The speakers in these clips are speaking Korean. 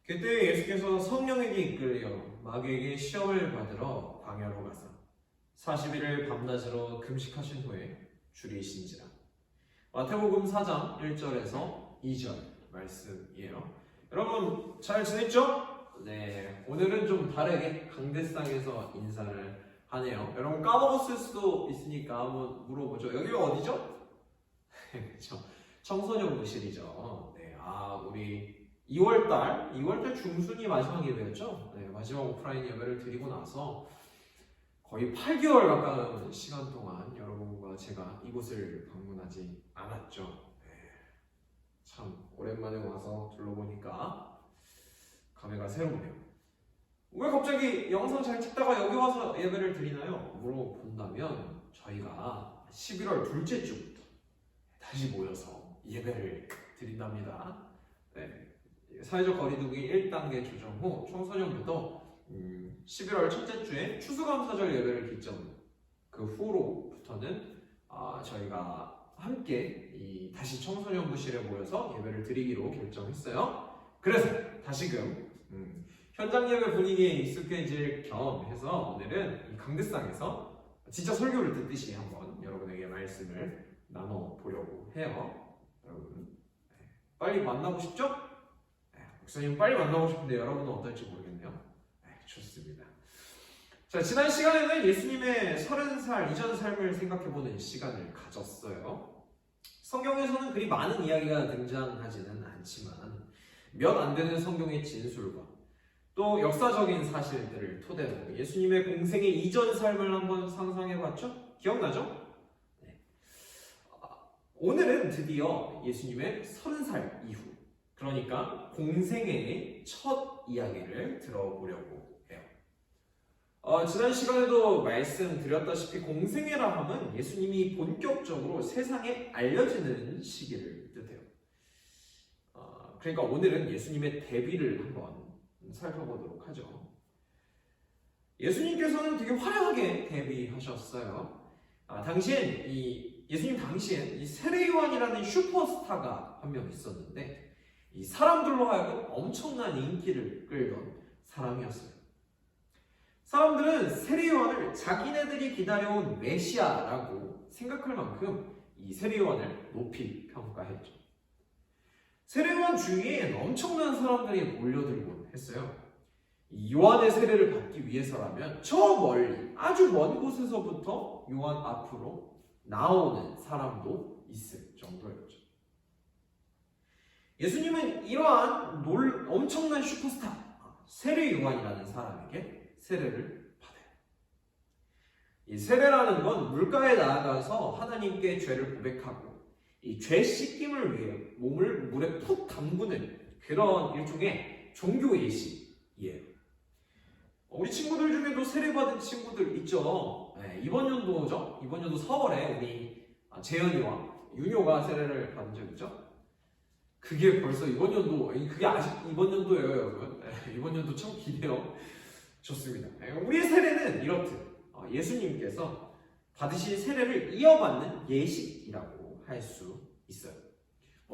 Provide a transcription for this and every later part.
그때 예수께서 성령에게 이끌려 마귀에게 시험을 받으러 광야로 가사 40일을 밤낮으로 금식하신 후에 줄이신지라. 마태복음 4장 1절에서 2절 말씀이에요. 여러분 잘 지냈죠? 네, 오늘은 좀 다르게 강대상에서 인사를 하네요. 여러분 까먹었을 수도 있으니까 한번 물어보죠. 여기가 어디죠? 그렇죠. 청소년부실이죠. 네, 우리 2월달 중순이 마지막 예배였죠. 네, 마지막 오프라인 예배를 드리고 나서 거의 8개월 가까운 시간 동안 여러분과 제가 이곳을 방문하지 않았죠. 네, 참 오랜만에 와서 둘러보니까 감회가 새롭네요. 왜 갑자기 영상 잘 찍다가 여기 와서 예배를 드리나요? 물어본다면 저희가 11월 둘째 주부터 다시 모여서 예배를 드린답니다. 네, 사회적 거리두기 1단계 조정 후 청소년부터 11월 첫째 주에 추수감사절 예배를 기점 그 후로부터는 저희가 함께 다시 청소년부실에 모여서 예배를 드리기로 결정했어요. 그래서 다시금 현장 예배 분위기에 익숙해질 겸 해서 오늘은 이 강대상에서 진짜 설교를 듣듯이 한번 여러분에게 말씀을 나눠보려고 해요. 여러분 빨리 만나고 싶죠? 목사님 빨리 만나고 싶은데 여러분은 어떨지 모르겠네요. 좋습니다. 자, 지난 시간에는 예수님의 30살 이전 삶을 생각해보는 시간을 가졌어요. 성경에서는 그리 많은 이야기가 등장하지는 않지만 몇 안 되는 성경의 진술과 또 역사적인 사실들을 토대로 예수님의 공생의 이전 삶을 한번 상상해봤죠? 기억나죠? 네. 오늘은 드디어 예수님의 30살 이후, 그러니까 공생애의 첫 이야기를 들어보려고 해요. 지난 시간에도 말씀드렸다시피 공생애라 함은 예수님이 본격적으로 세상에 알려지는 시기를 뜻해요. 그러니까 오늘은 예수님의 데뷔를 한번 살펴보도록 하죠. 예수님께서는 되게 화려하게 데뷔하셨어요. 예수님 당시엔 이 세례 요한이라는 슈퍼스타가 한 명 있었는데 이 사람들로 하여금 엄청난 인기를 끌던 사람이었어요. 사람들은 세례 요한을 자기네들이 기다려온 메시아라고 생각할 만큼 이 세례 요한을 높이 평가했죠. 세례 요한 주위에 엄청난 사람들이 몰려들곤 했어요. 이 요한의 세례를 받기 위해서라면 저 멀리 아주 먼 곳에서부터 요한 앞으로 나오는 사람도 있을 정도였죠. 예수님은 이러한 엄청난 슈퍼스타 세례 요한이라는 사람에게 세례를 받아요. 이 세례라는 건 물가에 나아가서 하나님께 죄를 고백하고 이 죄 씻김을 위해 몸을 물에 푹 담그는 그런 일종의 종교 예식이에요. 우리 친구들 중에도 세례받은 친구들 있죠. 네, 이번 연도죠. 이번 연도 4월에 우리 재현이와 윤효가 세례를 받은 적 있죠. 그게 벌써 이번 연도, 그게 아직 이번 연도예요, 여러분. 네, 이번 연도 참 기네요. 좋습니다. 네, 우리의 세례는 이렇듯 예수님께서 받으신 세례를 이어받는 예식이라고 할 수 있어요.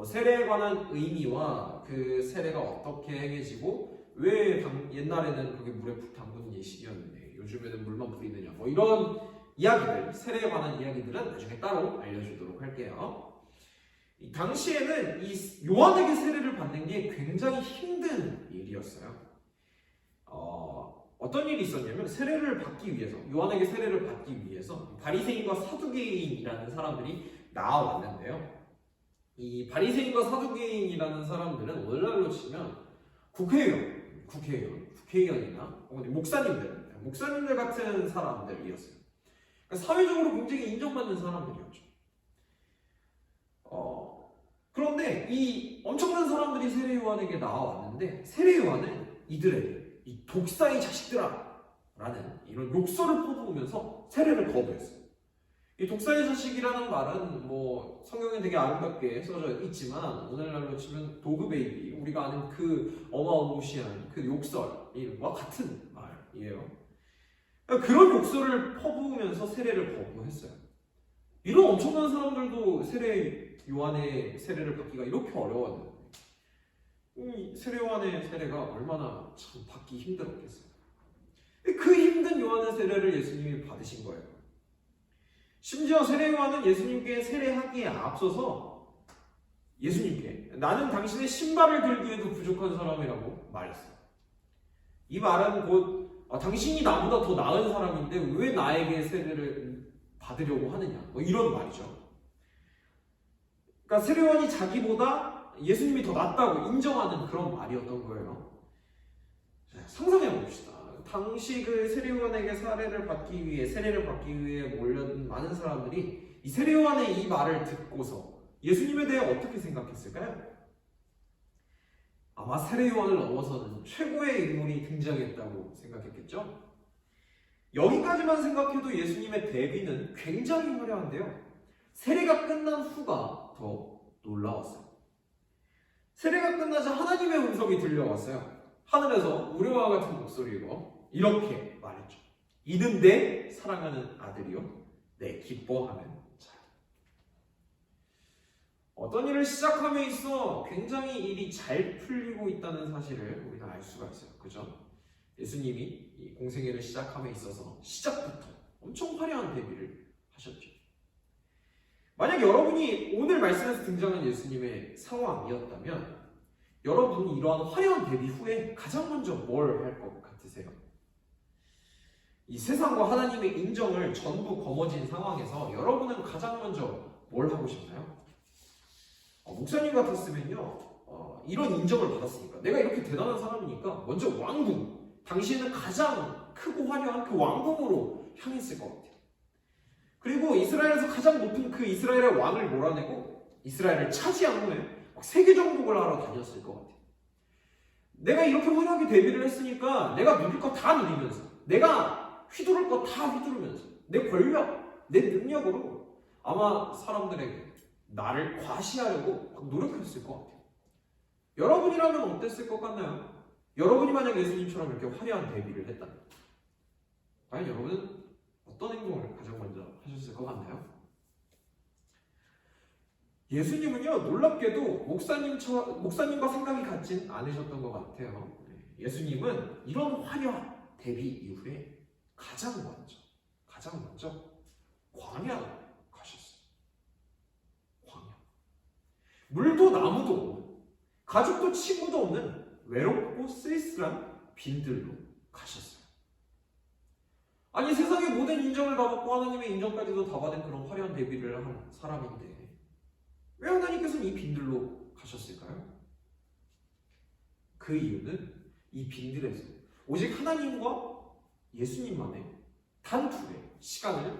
세례에 관한 의미와 그 세례가 어떻게 행해지고 왜 옛날에는 그게 물에 푹 담그는 예식이었는데 요즘에는 물만 뿌리느냐 이런 이야기들, 세례에 관한 이야기들은 나중에 따로 알려주도록 할게요. 이 당시에는 이 요한에게 세례를 받는 게 굉장히 힘든 일이었어요. 어떤 일이 있었냐면 세례를 받기 위해서, 요한에게 세례를 받기 위해서 바리새인과 사두개인이라는 사람들이 나왔는데요. 이 바리새인과 사두개인이라는 사람들은 오늘날로 치면 국회의원이나 목사님들 같은 사람들이었어요. 그러니까 사회적으로 굉장히 인정받는 사람들이었죠. 그런데 이 엄청난 사람들이 세례 요한에게 나와왔는데 세례 요한은 이들에게 이 독사의 자식들아 라는 이런 욕설을 퍼부으면서 세례를 거부했어요. 이 독사의 자식이라는 말은 성경에 되게 아름답게 써져 있지만 오늘날로 치면 도그베이비, 우리가 아는 그 어마어마시한 그 욕설과 같은 말이에요. 그런 욕설을 퍼부으면서 세례를 거부했어요. 이런 엄청난 사람들도 세례 요한의 세례를 받기가 이렇게 어려웠는데 이 세례요한의 세례가 얼마나 참 받기 힘들었겠어요. 그 힘든 요한의 세례를 예수님이 받으신 거예요. 심지어 세례요한은 예수님께 세례하기에 앞서서 예수님께 나는 당신의 신발을 들기에도 부족한 사람이라고 말했어요. 이 말은 곧 당신이 나보다 더 나은 사람인데 왜 나에게 세례를 받으려고 하느냐, 뭐 이런 말이죠. 그러니까 세례요한이 자기보다 예수님이 더 낫다고 인정하는 그런 말이었던 거예요. 상상해 봅시다. 당시 그 세례요한에게 세례를 받기 위해 몰려든 많은 사람들이 이 세례요한의 이 말을 듣고서 예수님에 대해 어떻게 생각했을까요? 아마 세례요한을 넘어서는 최고의 인물이 등장했다고 생각했겠죠? 여기까지만 생각해도 예수님의 데뷔는 굉장히 화려한데요. 세례가 끝난 후가 더 놀라웠어요. 세례가 끝나자 하나님의 음성이 들려왔어요. 하늘에서 우리와 같은 목소리로 이렇게 말했죠. 이는 내 사랑하는 아들이요 내 기뻐하는 자. 어떤 일을 시작함에 있어 굉장히 일이 잘 풀리고 있다는 사실을 우리가 알 수가 있어요. 그죠? 예수님이 이 공생애를 시작함에 있어서 시작부터 엄청 화려한 데뷔를 하셨죠. 만약 여러분이 오늘 말씀에서 등장한 예수님의 상황이었다면 여러분이 이러한 화려한 데뷔 후에 가장 먼저 뭘 할 것 같으세요? 이 세상과 하나님의 인정을 전부 거머쥔 상황에서 여러분은 가장 먼저 뭘 하고 싶나요? 목사님 같았으면요, 이런 인정을 받았으니까 내가 이렇게 대단한 사람이니까 먼저 왕궁, 당신은 가장 크고 화려한 그 왕궁으로 향했을 것 같아요. 그리고 이스라엘에서 가장 높은 그 이스라엘의 왕을 몰아내고 이스라엘을 차지한 후에 세계 정복을 하러 다녔을 것 같아요. 내가 이렇게 화려하게 데뷔를 했으니까 내가 누릴 거 다 누리면서, 내가 휘두를 거 다 휘두르면서, 내 권력, 내 능력으로 아마 사람들에게 나를 과시하려고 막 노력했을 것 같아요. 여러분이라면 어땠을 것 같나요? 여러분이 만약 예수님처럼 이렇게 화려한 데뷔를 했다면 과연 여러분은 어떤 행동을 가장 먼저 하셨을 것 같나요? 예수님은요, 놀랍게도 목사님과 생각이 같진 않으셨던 것 같아요. 예수님은 이런 화려한 데뷔 이후에 가장 먼저 광야로 가셨어요. 광야. 물도 나무도 없는, 가족도 친구도 없는 외롭고 쓸쓸한 빈들로 가셨어요. 아니, 세상의 모든 인정을 다 받고 하나님의 인정까지도 다 받은 그런 화려한 데뷔를 한 사람인데 왜 하나님께서는 이 빈들로 가셨을까요? 그 이유는 이 빈들에서 오직 하나님과 예수님만의 단둘의 시간을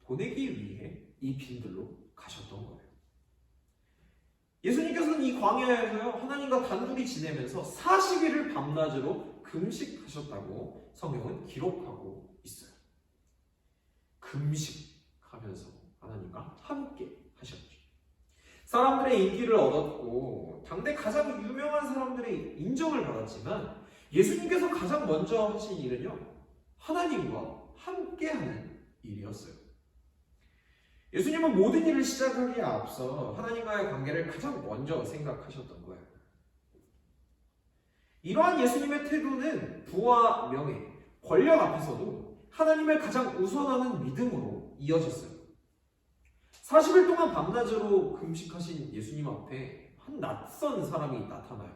보내기 위해 이 빈들로 가셨던 거예요. 예수님께서는 이 광야에서요, 하나님과 단둘이 지내면서 40일을 밤낮으로 금식하셨다고 성경은 기록하고 있어요. 금식하면서 하나님과 함께 하셨죠. 사람들의 인기를 얻었고 당대 가장 유명한 사람들의 인정을 받았지만 예수님께서 가장 먼저 하신 일은요, 하나님과 함께하는 일이었어요. 예수님은 모든 일을 시작하기에 앞서 하나님과의 관계를 가장 먼저 생각하셨던 거예요. 이러한 예수님의 태도는 부와 명예, 권력 앞에서도 하나님을 가장 우선하는 믿음으로 이어졌어요. 40일 동안 밤낮으로 금식하신 예수님 앞에 한 낯선 사람이 나타나요.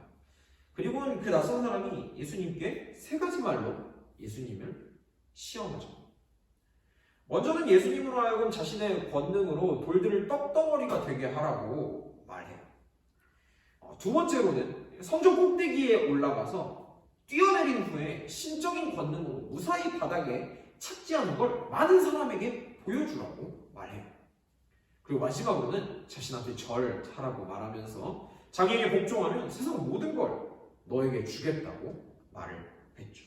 그리고 그 낯선 사람이 예수님께 세 가지 말로 예수님을 시험하죠. 먼저는 예수님으로 하여금 자신의 권능으로 돌들을 떡덩어리가 되게 하라고 말해요. 두 번째로는 성전 꼭대기에 올라가서 뛰어내린 후에 신적인 권능으로 무사히 바닥에 착지하는 걸 많은 사람에게 보여주라고 말해요. 그리고 마지막으로는 자신한테 절하라고 말하면서 자기에게 복종하면 세상 모든 걸 너에게 주겠다고 말을 했죠.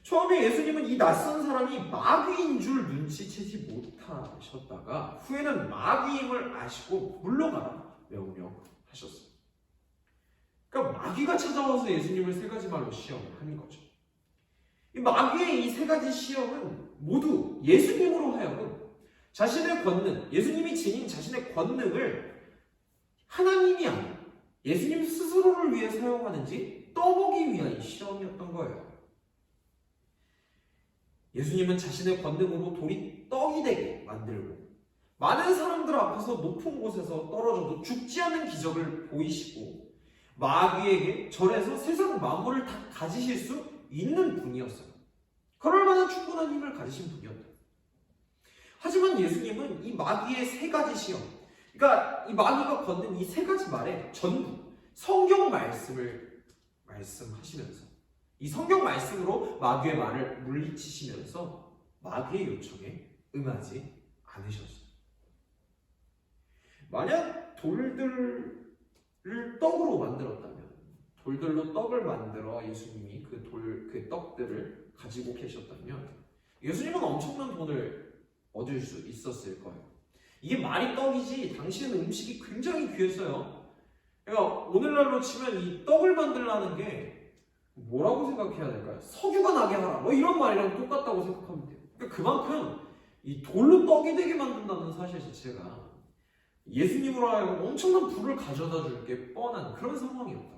처음에 예수님은 이 낯선 사람이 마귀인 줄 눈치채지 못하셨다가 후에는 마귀임을 아시고 물러가라 명령하셨어요. 그러니까 마귀가 찾아와서 예수님을 세 가지 말로 시험을 한 거죠. 이 마귀의 이 세 가지 시험은 모두 예수님으로 하여금 자신의 권능, 예수님이 지닌 자신의 권능을 하나님이 아닌 예수님 스스로를 위해 사용하는지 떠보기 위한 시험이었던 거예요. 예수님은 자신의 권능으로 돌이 떡이 되게 만들고 많은 사람들 앞에서 높은 곳에서 떨어져도 죽지 않는 기적을 보이시고 마귀에게 절에서 세상 만물을 다 가지실 수 있는 분이었어요. 그럴 만한 충분한 힘을 가지신 분이었다. 하지만 예수님은 이 마귀의 세 가지 시험, 그러니까 이 마귀가 건넨 이 세 가지 말에 전부 성경 말씀을 말씀하시면서 이 성경 말씀으로 마귀의 말을 물리치시면서 마귀의 요청에 응하지 않으셨어요. 만약 돌들을 떡으로 만들었다면, 돌들로 떡을 만들어 예수님이 그 떡들을 가지고 계셨다면 예수님은 엄청난 돈을 얻을 수 있었을 거예요. 이게 말이 떡이지 당시에는 음식이 굉장히 귀했어요. 그러니까 오늘날로 치면 이 떡을 만들라는 게 뭐라고 생각해야 될까요? 석유가 나게 하라 뭐 이런 말이랑 똑같다고 생각하면 돼요. 그러니까 그만큼 이 돌로 떡이 되게 만든다는 사실 자체가 예수님으로 하여금 엄청난 부를 가져다 줄 게 뻔한 그런 상황이었다.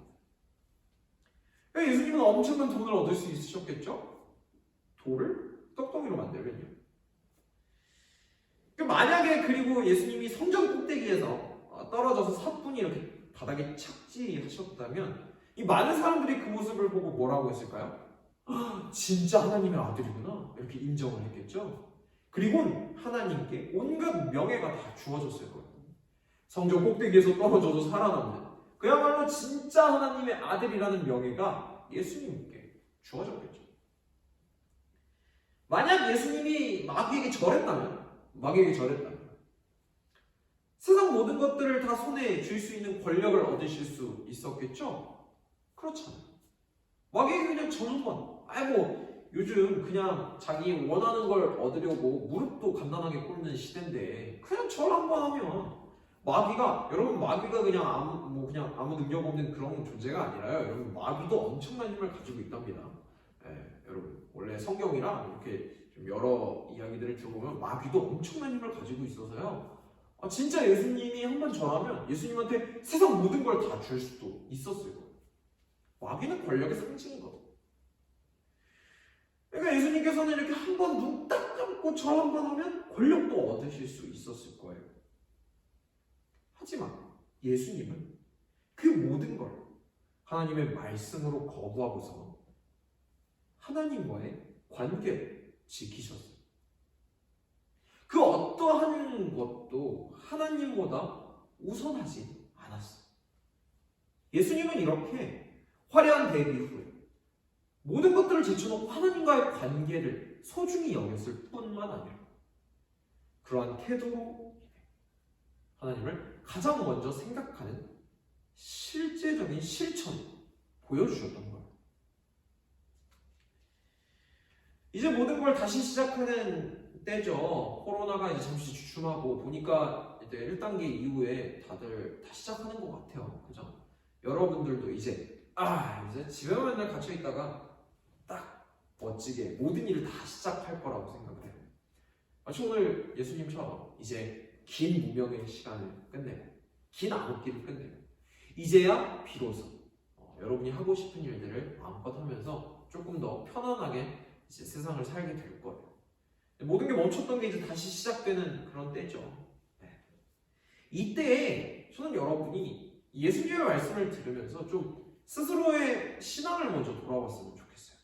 그러니까 예수님은 엄청난 돈을 얻을 수 있으셨겠죠? 돌을 떡덩이로 만들면요. 그러니까 만약에 그리고 예수님이 성전 꼭대기에서 떨어져서 사뿐히 이렇게 바닥에 착지하셨다면 이 많은 사람들이 그 모습을 보고 뭐라고 했을까요? 진짜 하나님의 아들이구나 이렇게 인정을 했겠죠. 그리고 하나님께 온갖 명예가 다 주어졌을 거예요. 성전 꼭대기에서 떨어져도 살아남는 그야말로 진짜 하나님의 아들이라는 명예가 예수님께 주어졌겠죠. 만약 예수님이 마귀에게 절했다면 세상 모든 것들을 다 손에 쥘 수 있는 권력을 얻으실 수 있었겠죠? 그렇잖아요. 마귀에게 그냥 절 한번, 요즘 그냥 자기 원하는 걸 얻으려고 무릎도 간단하게 꿇는 시대인데 그냥 절 한번 하면 마귀가 그냥 아무 능력 없는 그런 존재가 아니라요. 여러분 마귀도 엄청난 힘을 가지고 있답니다. 여러분 원래 성경이랑 이렇게 좀 여러 이야기들을 들어보면 마귀도 엄청난 힘을 가지고 있어서요. 진짜 예수님이 한번 절하면 예수님한테 세상 모든 걸 다 줄 수도 있었을 거예요. 마귀는 권력의 상징인 거예요. 그러니까 예수님께서는 이렇게 한번 눈 딱 감고 절 한번 하면 권력도 얻으실 수 있었을 거예요. 하지만 예수님은 그 모든 걸 하나님의 말씀으로 거부하고서 하나님과의 관계를 지키셨어요. 그 어떠한 것도 하나님보다 우선하지 않았어요. 예수님은 이렇게 화려한 데뷔 후에 모든 것들을 제쳐놓고 하나님과의 관계를 소중히 여겼을 뿐만 아니라 그러한 태도로 하나님을 가장 먼저 생각하는 실제적인 실천을 보여주셨던 거예요. 이제 모든 걸 다시 시작하는 때죠. 코로나가 이제 잠시 주춤하고 보니까 이제 1단계 이후에 다들 다 시작하는 것 같아요. 그죠? 여러분들도 이제 집에만 맨날 갇혀 있다가 딱 멋지게 모든 일을 다 시작할 거라고 생각을 해요. 마치 오늘 예수님처럼 이제 긴 무명의 시간을 끝내고 긴 암흑기를 끝내고 이제야 비로소 여러분이 하고 싶은 일들을 마음껏 하면서 조금 더 편안하게 이제 세상을 살게 될 거예요. 모든 게 멈췄던 게 이제 다시 시작되는 그런 때죠. 이때에 저는 여러분이 예수님의 말씀을 들으면서 좀 스스로의 신앙을 먼저 돌아봤으면 좋겠어요.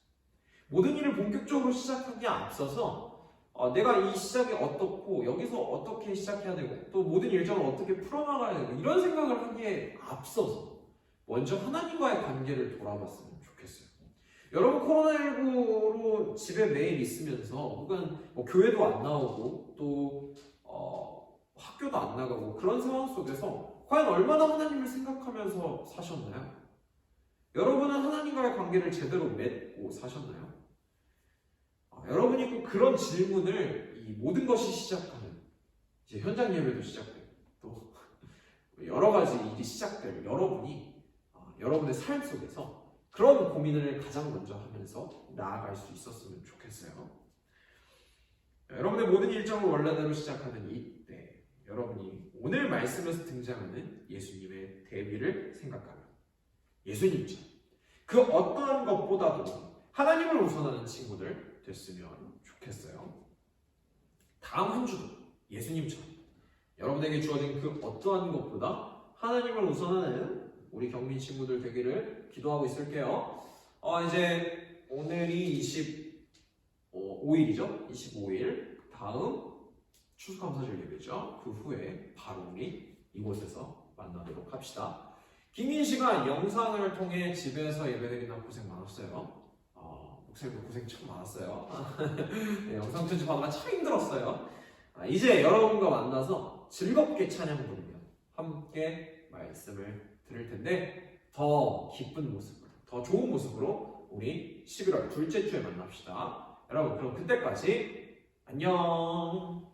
모든 일을 본격적으로 시작하기에 앞서서 내가 이 시작이 어떻고 여기서 어떻게 시작해야 되고 또 모든 일정을 어떻게 풀어나가야 되고 이런 생각을 하기에 앞서서 먼저 하나님과의 관계를 돌아봤으면 좋겠어요. 여러분 코로나19로 집에 매일 있으면서 혹은 교회도 안 나오고 또 학교도 안 나가고 그런 상황 속에서 과연 얼마나 하나님을 생각하면서 사셨나요? 여러분은 하나님과의 관계를 제대로 맺고 사셨나요? 여러분이 꼭 그런 질문을 이 모든 것이 시작하는 이제 현장 예배도 시작되고 또 여러 가지 일이 시작될 여러분이 여러분의 삶 속에서 그런 고민을 가장 먼저 하면서 나아갈 수 있었으면 좋겠어요. 여러분의 모든 일정을 원래대로 시작하는 이때 여러분이 오늘 말씀에서 등장하는 예수님의 데뷔를 생각하며 예수님처럼 그 어떠한 것보다도 하나님을 우선하는 친구들 됐으면 좋겠어요. 다음 한 주도 예수님처럼 여러분에게 주어진 그 어떠한 것보다 하나님을 우선하는 우리 경민 친구들 되기를 기도하고 있을게요. 이제 오늘이 25일이죠? 25일 다음 추수감사절 예배죠. 그 후에 바로 우리 이곳에서 만나도록 합시다. 긴 시간 영상을 통해 집에서 예배드리는 고생 많았어요. 목사님도 고생 참 많았어요. 네, 영상 편집하느라 참 힘들었어요. 이제 여러분과 만나서 즐겁게 찬양 부르며 함께 말씀을 들을 텐데 더 기쁜 모습으로, 더 좋은 모습으로 우리 11월 둘째 주에 만납시다. 여러분 그럼 그때까지 안녕.